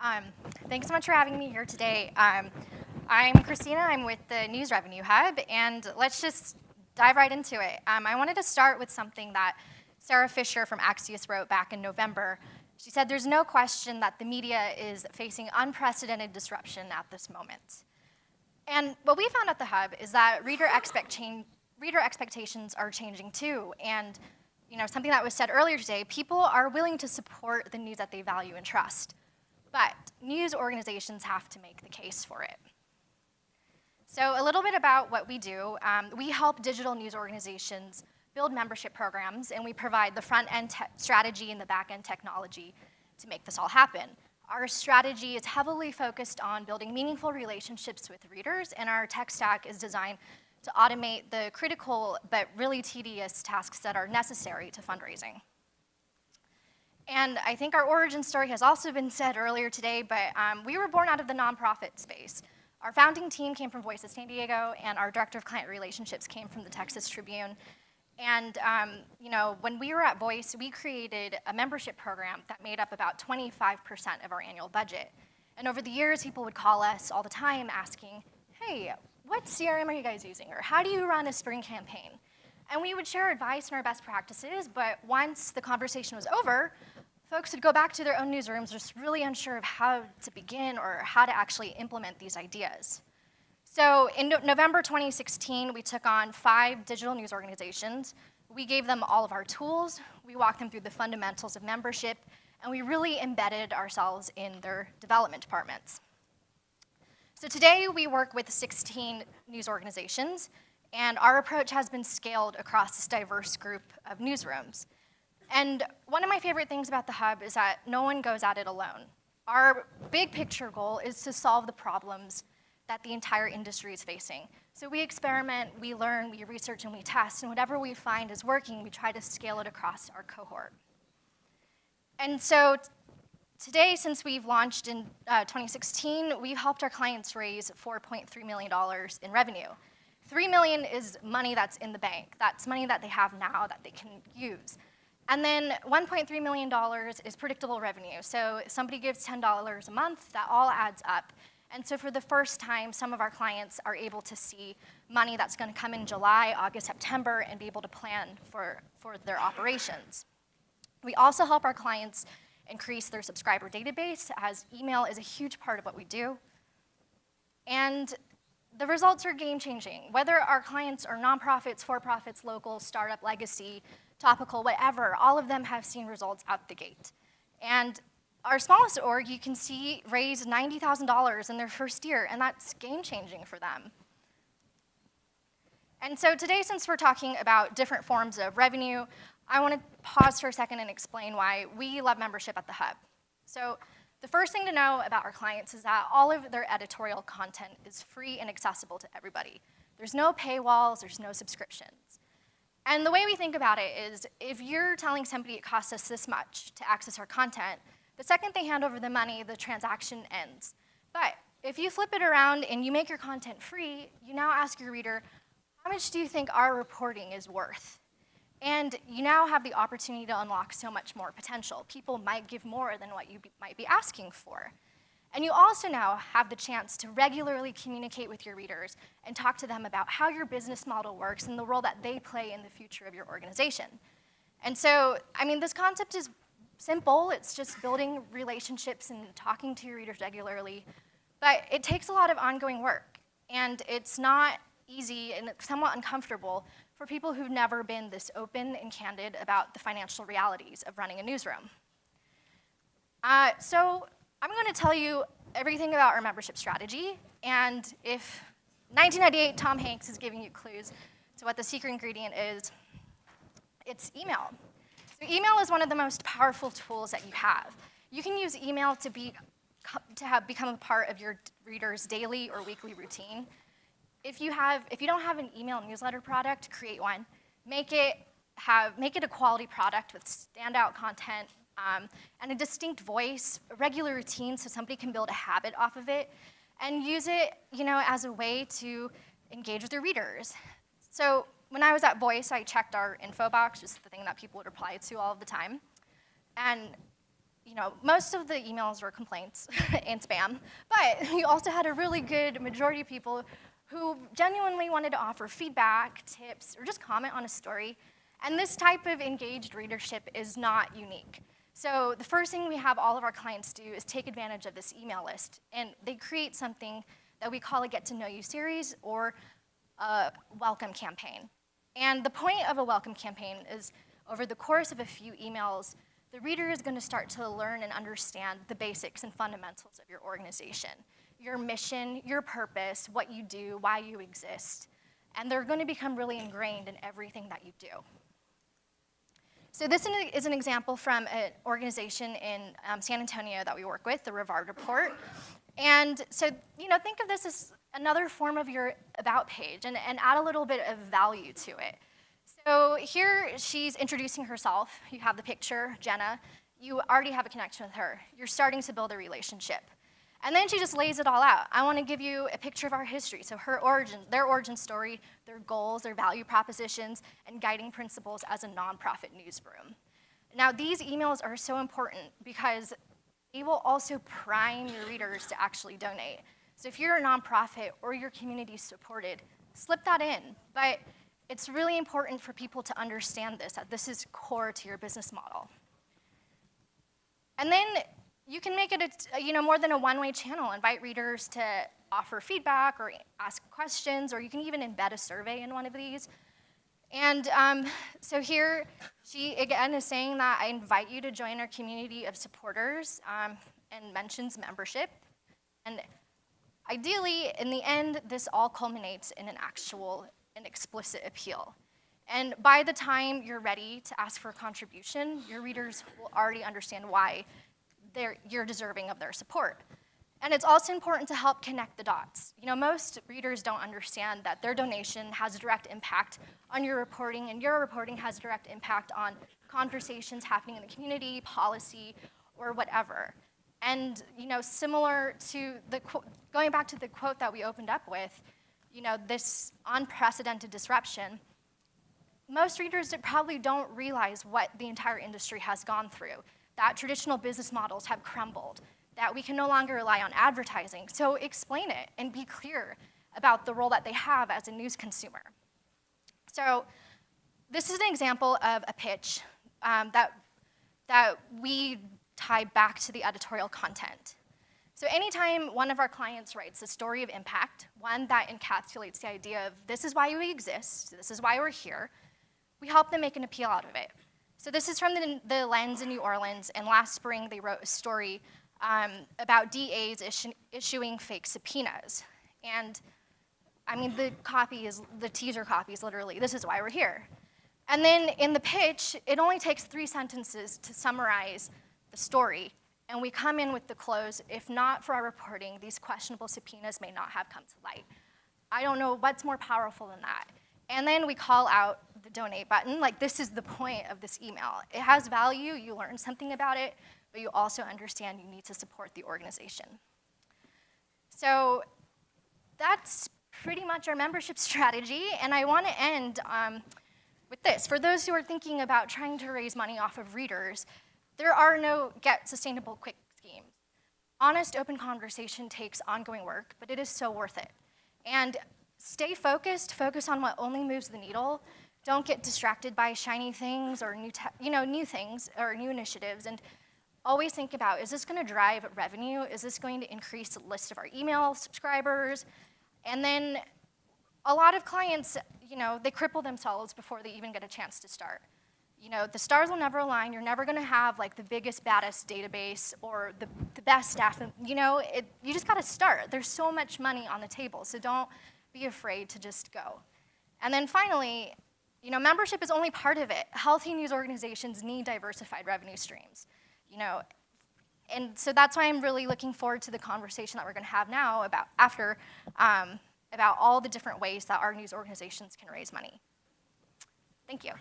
Um, Thanks so much for having me here today. I'm Christina, I'm with the News Revenue Hub, and let's just dive right into it. I wanted to start with something that Sarah Fisher from Axios wrote back in November. She said, "There's no question that the media is facing unprecedented disruption at this moment." And what we found at the Hub is that reader expectations are changing too. And something that was said earlier today, people are willing to support the news that they value and trust. But news organizations have to make the case for it. So a little bit about what we do. We help digital news organizations build membership programs, and we provide the front-end strategy and the back-end technology to make this all happen. Our strategy is heavily focused on building meaningful relationships with readers, and our tech stack is designed to automate the critical but really tedious tasks that are necessary to fundraising. And I think our origin story has also been said earlier today, but we were born out of the nonprofit space. Our founding team came from Voice of San Diego, and our director of client relationships came from the Texas Tribune. And when we were at Voice, we created a membership program that made up about 25% of our annual budget. And over the years, people would call us all the time asking, "Hey, what CRM are you guys using?" Or "How do you run a spring campaign?" And we would share advice and our best practices, but once the conversation was over, folks would go back to their own newsrooms just really unsure of how to begin or how to actually implement these ideas. So in November 2016, we took on 5 digital news organizations. We gave them all of our tools, we walked them through the fundamentals of membership, and we really embedded ourselves in their development departments. So today we work with 16 news organizations, and our approach has been scaled across this diverse group of newsrooms. And one of my favorite things about the Hub is that no one goes at it alone. Our big picture goal is to solve the problems that the entire industry is facing. So we experiment, we learn, we research, and we test, and whatever we find is working, we try to scale it across our cohort. And so today, since we've launched in 2016, we've helped our clients raise $4.3 million in revenue. $3 million is money that's in the bank. That's money that they have now that they can use. And then $1.3 million is predictable revenue. So if somebody gives $10 a month, that all adds up. And so for the first time, some of our clients are able to see money that's going to come in July, August, September, and be able to plan for their operations. We also help our clients increase their subscriber database, as email is a huge part of what we do. And the results are game-changing. Whether our clients are nonprofits, for-profits, local, startup, legacy, topical, whatever, all of them have seen results out the gate. And our smallest org, you can see, raised $90,000 in their first year, and that's game-changing for them. And so today, since we're talking about different forms of revenue, I want to pause for a second and explain why we love membership at the Hub. So the first thing to know about our clients is that all of their editorial content is free and accessible to everybody. There's no paywalls, there's no subscriptions. And the way we think about it is, if you're telling somebody it costs us this much to access our content, the second they hand over the money, the transaction ends. But if you flip it around and you make your content free, you now ask your reader, how much do you think our reporting is worth? And you now have the opportunity to unlock so much more potential. People might give more than what you might be asking for. And you also now have the chance to regularly communicate with your readers and talk to them about how your business model works and the role that they play in the future of your organization. And so, this concept is simple. It's just building relationships and talking to your readers regularly. But it takes a lot of ongoing work. And it's not easy and somewhat uncomfortable for people who've never been this open and candid about the financial realities of running a newsroom. So I'm going to tell you everything about our membership strategy, and if 1998 Tom Hanks is giving you clues to what the secret ingredient is, it's email. So email is one of the most powerful tools that you have. You can use email to become a part of your readers' daily or weekly routine. If you don't have an email newsletter product, create one. Make it a quality product with standout content and a distinct voice, a regular routine, so somebody can build a habit off of it, and use it, as a way to engage with their readers. So when I was at Voice, I checked our info box, just the thing that people would reply to all of the time. And most of the emails were complaints and spam, but you also had a really good majority of people who genuinely wanted to offer feedback, tips, or just comment on a story. And this type of engaged readership is not unique. So the first thing we have all of our clients do is take advantage of this email list, and they create something that we call a Get to Know You series or a welcome campaign. And the point of a welcome campaign is over the course of a few emails, the reader is going to start to learn and understand the basics and fundamentals of your organization, your mission, your purpose, what you do, why you exist. And they're going to become really ingrained in everything that you do. So this is an example from an organization in San Antonio that we work with, the Rivard Report. And so, think of this as another form of your about page and add a little bit of value to it. So here she's introducing herself. You have the picture, Jenna. You already have a connection with her. You're starting to build a relationship. And then she just lays it all out. I want to give you a picture of our history. So her origin, their origin story, their goals, their value propositions, and guiding principles as a nonprofit newsroom. Now, these emails are so important because they will also prime your readers to actually donate. So if you're a nonprofit or your community is supported, slip that in. But it's really important for people to understand this, that this is core to your business model. And then you can make it more than a one-way channel. Invite readers to offer feedback or ask questions, or you can even embed a survey in one of these. And so here, she again is saying that I invite you to join our community of supporters and mentions membership. And ideally, in the end, this all culminates in an explicit appeal. And by the time you're ready to ask for a contribution, your readers will already understand why you're deserving of their support. And it's also important to help connect the dots. Most readers don't understand that their donation has a direct impact on your reporting, and your reporting has a direct impact on conversations happening in the community, policy, or whatever. And similar to going back to the quote that we opened up with, this unprecedented disruption, most readers probably don't realize what the entire industry has gone through, that traditional business models have crumbled, that we can no longer rely on advertising. So explain it and be clear about the role that they have as a news consumer. So this is an example of a pitch that we tie back to the editorial content. So anytime one of our clients writes a story of impact, one that encapsulates the idea of this is why we exist, this is why we're here, we help them make an appeal out of it. So this is from the Lens in New Orleans, and last spring they wrote a story about DAs issuing fake subpoenas. And I mean, the teaser copy is literally, this is why we're here. And then in the pitch, it only takes 3 sentences to summarize the story, and we come in with the close, if not for our reporting, these questionable subpoenas may not have come to light. I don't know what's more powerful than that. And then we call out the donate button, like this is the point of this email. It has value, you learn something about it, but you also understand you need to support the organization. So that's pretty much our membership strategy, and I want to end with this. For those who are thinking about trying to raise money off of readers, there are no get sustainable quick schemes. Honest, open conversation takes ongoing work, but it is so worth it. And stay focused, focus on what only moves the needle. Don't get distracted by shiny things or new things or new initiatives, and always think about, is this gonna drive revenue? Is this going to increase the list of our email subscribers? And then a lot of clients, they cripple themselves before they even get a chance to start. The stars will never align. You're never gonna have like the biggest, baddest database or the best staff. You just gotta start. There's so much money on the table, so don't be afraid to just go. And then finally, membership is only part of it. Healthy news organizations need diversified revenue streams. And so that's why I'm really looking forward to the conversation that we're gonna have now about all the different ways that our news organizations can raise money. Thank you.